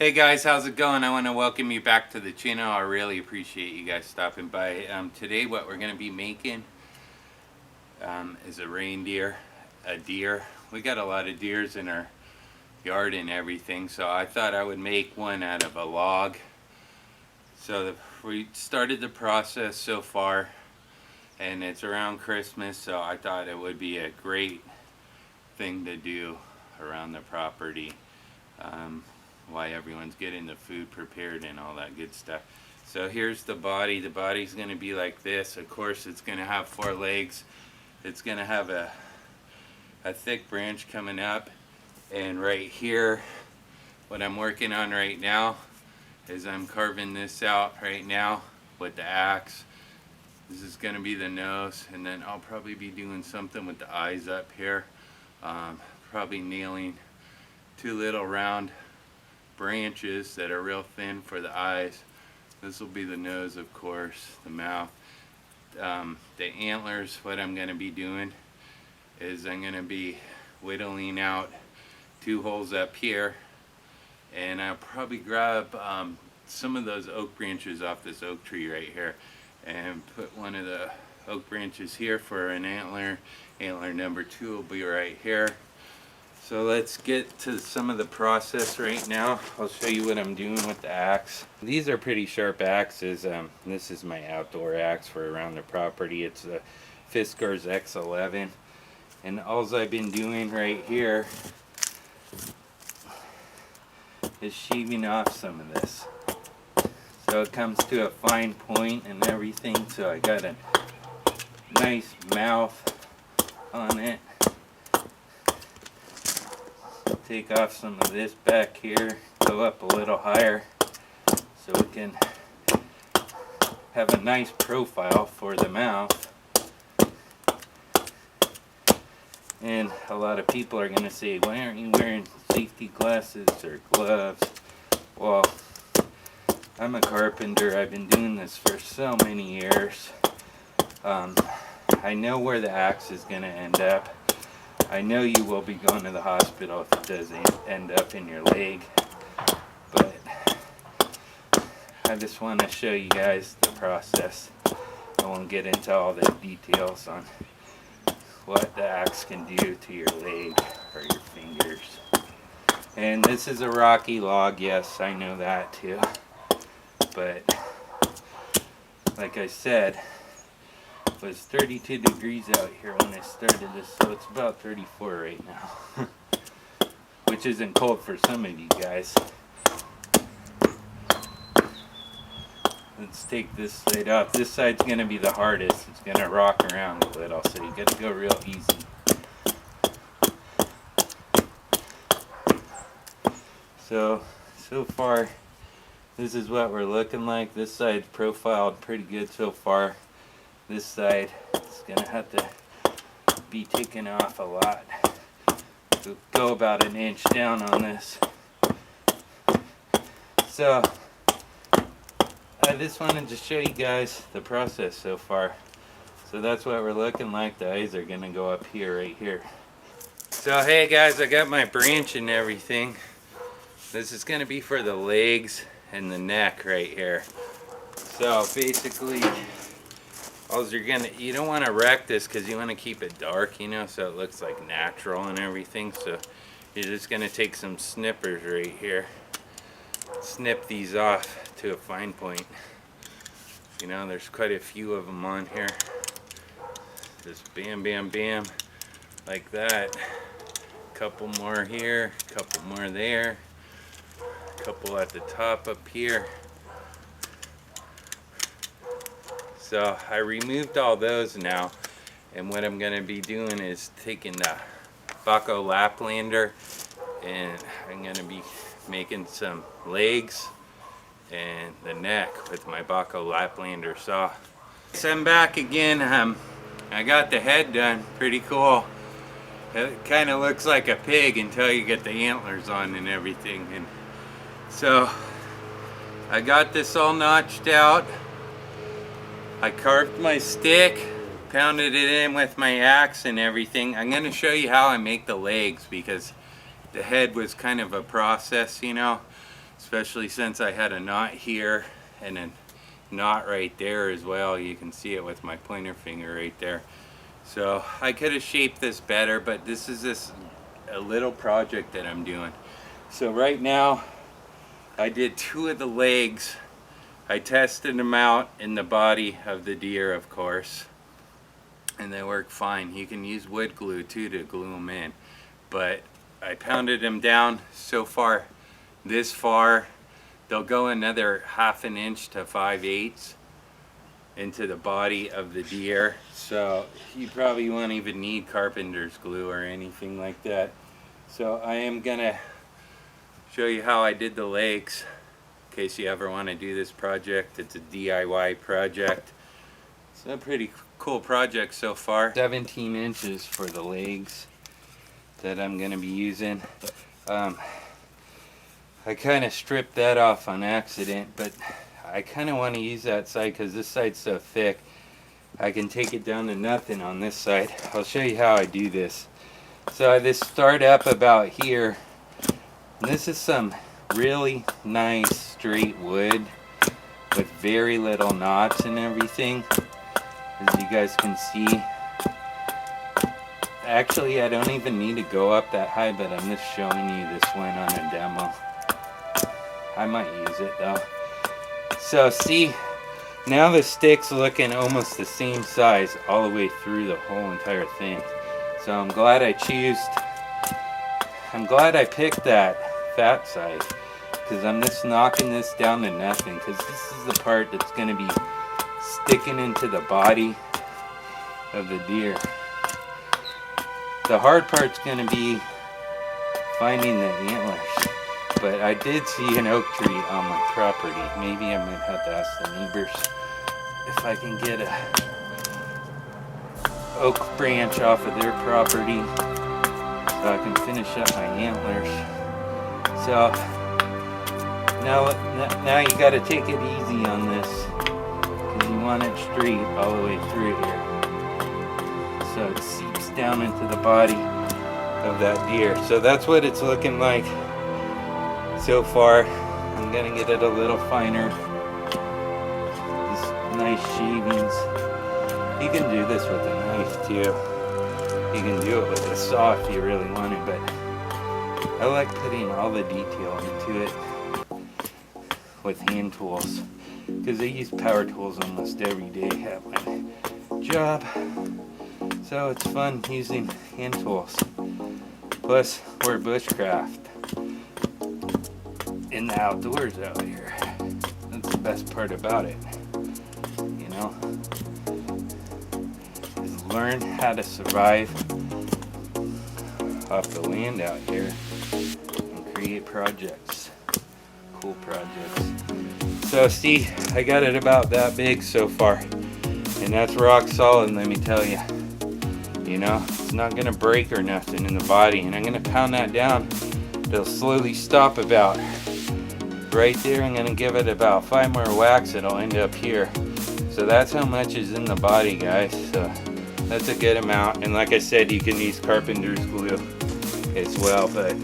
Hey guys, how's it going? I want to welcome you back to the channel. I really appreciate you guys stopping by. Today what we're going to be making is a reindeer, a deer. We got a lot of deers in our yard and everything, so I thought I would make one out of a log. So we started the process so far, and it's around Christmas, so I thought it would be a great thing to do around the property. Why everyone's getting the food prepared and all that good stuff. So here's the body. The body's going to be like this. Of course, it's going to have 4 legs. It's going to have a thick branch coming up. And right here, what I'm working on right now is I'm carving this out right now with the axe. This is going to be the nose, and then I'll probably be doing something with the eyes up here. Probably nailing 2 little round branches that are real thin for the eyes. This will be the nose, of course, the mouth. The antlers, what I'm going to be doing is I'm going to be whittling out 2 holes up here, and I'll probably grab some of those oak branches off this oak tree right here and put one of the oak branches here for an antler. Antler number 2 will be right here. So let's get to some of the process right now. I'll show you what I'm doing with the axe. These are pretty sharp axes. This is my outdoor axe for around the property. It's the Fiskars X11. And all I've been doing right here is shaving off some of this. So it comes to a fine point and everything. So I got a nice mouth on it. Take off some of this back here, go up a little higher so we can have a nice profile for the mouth. And a lot of people are going to say, why aren't you wearing safety glasses or gloves? Well, I'm a carpenter. I've been doing this for so many years. I know where the axe is going to end up. I know you will be going to the hospital if it doesn't end up in your leg, but I just want to show you guys the process. I won't get into all the details on what the axe can do to your leg or your fingers. And this is a rocky log, yes, I know that too, but like I said, it was 32 degrees out here when I started this, so it's about 34 right now. Which isn't cold for some of you guys. Let's take this side off. This side's going to be the hardest. It's going to rock around a little, so you got to go real easy. So far, this is what we're looking like. This side's profiled pretty good so far. This side is going to have to be taken off a lot. So go about 1 inch down on this. So I just wanted to show you guys the process so far. So that's what we're looking like. The eyes are going to go up here, right here. So hey guys, I got my branch and everything. This is going to be for the legs and the neck right here. So basically, you don't want to wreck this because you want to keep it dark, you know, so it looks like natural and everything. So you're just going to take some snippers right here, snip these off to a fine point. You know, there's quite a few of them on here. Just bam, bam, bam, like that. Couple more here, couple more there, couple at the top up here. So I removed all those now, and what I'm going to be doing is taking the bahco laplander, and I'm going to be making some legs and the neck with my bahco laplander saw. So I'm back again. I got the head done. Pretty cool. It kind of looks like a pig until you get the antlers on and everything. And so I got this all notched out. I carved my stick, pounded it in with my axe and everything. I'm going to show you how I make the legs because the head was kind of a process, you know. especially since I had a knot here and a knot right there as well. You can see it with my pointer finger right there. So I could have shaped this better, but this is a little project that I'm doing. So right now I did 2 of the legs. I tested them out in the body of the deer, of course, and they work fine. You can use wood glue too to glue them in, but I pounded them down so far, this far. They'll go another 1/2 inch to 5/8 into the body of the deer, so you probably won't even need carpenter's glue or anything like that. So I am gonna show you how I did the legs in case you ever want to do this project. It's a DIY project. It's a pretty cool project so far. 17 inches for the legs that I'm gonna be using. I kind of stripped that off on accident, but I kind of want to use that side because this side's so thick. I can take it down to nothing on this side. I'll show you how I do this. So I just start up about here. This is some really nice straight wood with very little knots and everything, as you guys can see. Actually, I don't even need to go up that high, but I'm just showing you this one on a demo. I might use it though. So see, now the stick's looking almost the same size all the way through the whole entire thing. So I'm glad I picked that fat side, because I'm just knocking this down to nothing, because this is the part that's going to be sticking into the body of the deer. The hard part's going to be finding the antlers. But I did see an oak tree on my property. Maybe I might have to ask the neighbors if I can get a oak branch off of their property so I can finish up my antlers. So now you got to take it easy on this, because you want it straight all the way through here, so it seeps down into the body of that deer. So that's what it's looking like so far. I'm gonna get it a little finer. Just nice shavings. You can do this with a knife too. You can do it with a saw if you really want to, but I like putting all the detail into it with hand tools, because I use power tools almost every day at my job. So it's fun using hand tools. Plus, we're bushcraft in the outdoors out here. That's the best part about it, you know, is learn how to survive off the land out here and create projects, cool projects. So see, I got it about that big so far, and that's rock solid, let me tell you. You know, it's not gonna break or nothing in the body, and I'm gonna pound that down. It'll slowly stop about right there. I'm gonna give it about 5 more whacks. It'll end up here. So that's how much is in the body, guys. So that's a good amount. And like I said, you can use carpenter's glue as well. But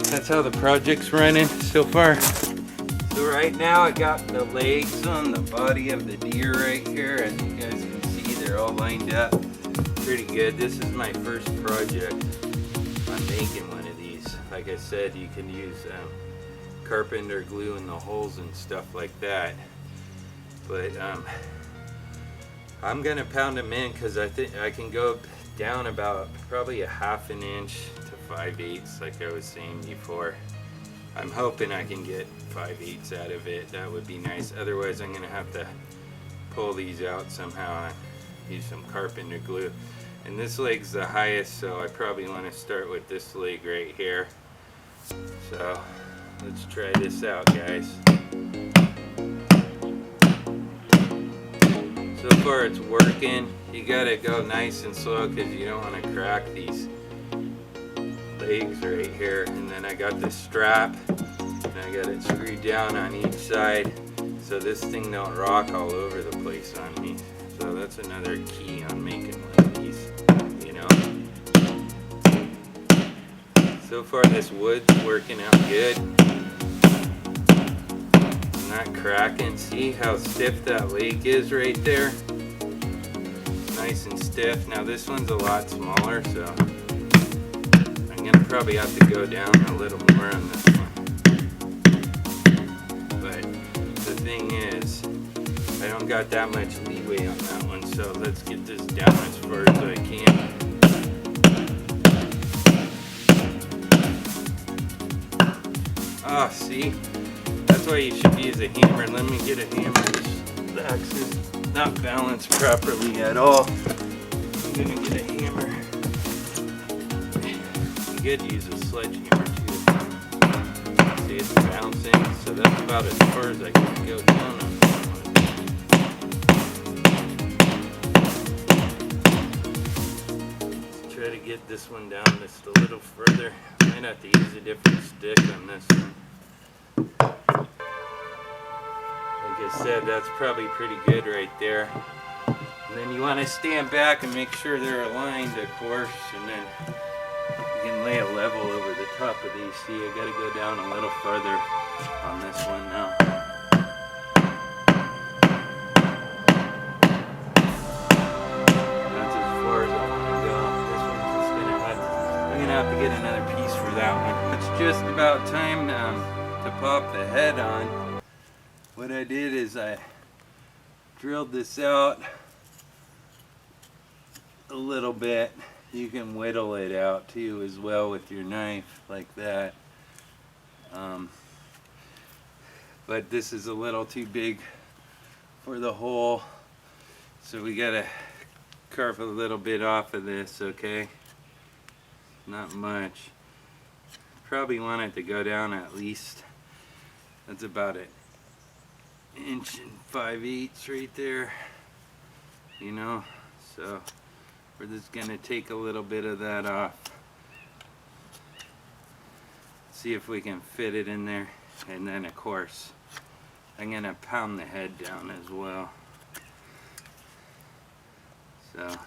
that's how the project's running so far. So right now I got the legs on the body of the deer right here. As you guys can see, they're all lined up pretty good. This is my first project on making one of these. Like I said, you can use carpenter glue in the holes and stuff like that, but I'm gonna pound them in because I think I can go down about probably a 1/2 inch to 5/8, like I was saying before. I'm hoping I can get 5/8 out of it. That would be nice. Otherwise I'm gonna have to pull these out somehow and use some carpenter glue. And this leg's the highest, so I probably want to start with this leg right here. So let's try this out, guys. So far it's working. You gotta go nice and slow because you don't want to crack these legs right here. And then I got this strap and I got it screwed down on each side so this thing don't rock all over the place on me. So that's another key on making one of these, you know. So far this wood's working out good. not cracking. See how stiff that leg is right there? Nice and stiff. Now this one's a lot smaller, so I'm gonna probably have to go down a little more on this one. But the thing is, I don't got that much leeway on that one, so let's get this down as far as I can. Ah, see? That's why you should use a hammer. Let me get a hammer. This axe is not balanced properly at all. I'm gonna get a hammer. You could use a sledgehammer too. See, it's bouncing, so that's about as far as I can go down on this one. Let's try to get this one down just a little further. Might have to use a different stick on this one. Like I said, that's probably pretty good right there. And then you want to stand back and make sure they're aligned, of course, and then you can lay a level over the top of these. See, I got to go down a little further on this one now. That's as far as I want to go. This one's just going to have to get another piece for that one. It's just about time to pop the head on. What I did is I drilled this out a little bit. You can whittle it out too as well with your knife like that. But this is a little too big for the hole, so we gotta carve a little bit off of this, okay? Not much. Probably want it to go down at least, that's about it. 1 5/8 right there, you know, so we're just gonna take a little bit of that off, see if we can fit it in there, and then of course I'm gonna pound the head down as well. So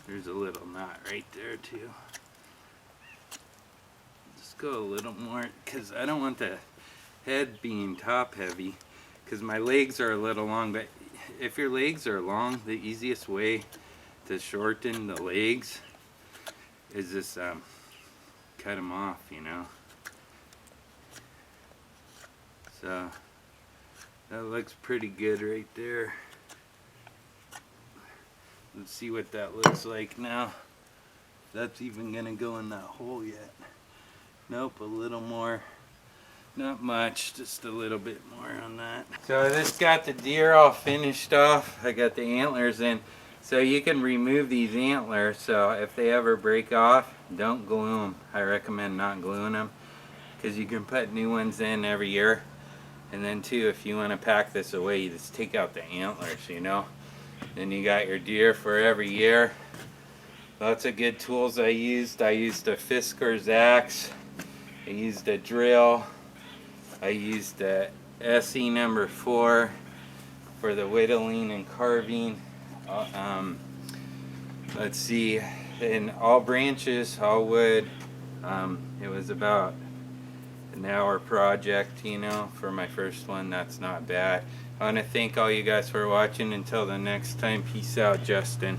there's a little knot right there too. Just go a little more because I don't want the head being top heavy, because my legs are a little long. But if your legs are long, the easiest way to shorten the legs is just cut them off, you know. So that looks pretty good right there. Let's see what that looks like now. That's even gonna go in that hole yet. Nope, a little more. Not much, just a little bit more on that. So I just got the deer all finished off. I got the antlers in. So you can remove these antlers, so if they ever break off, don't glue them. I recommend not gluing them, because you can put new ones in every year. And then too, if you want to pack this away, you just take out the antlers, you know. Then you got your deer for every year. Lots of good tools I used. I used a Fiskars Axe. I used a drill. I used the ESEE number 4 for the whittling and carving. Let's see, in all branches, all wood. It was about an hour project, you know, for my first one. That's not bad. I want to thank all you guys for watching. Until the next time, peace out, Justin.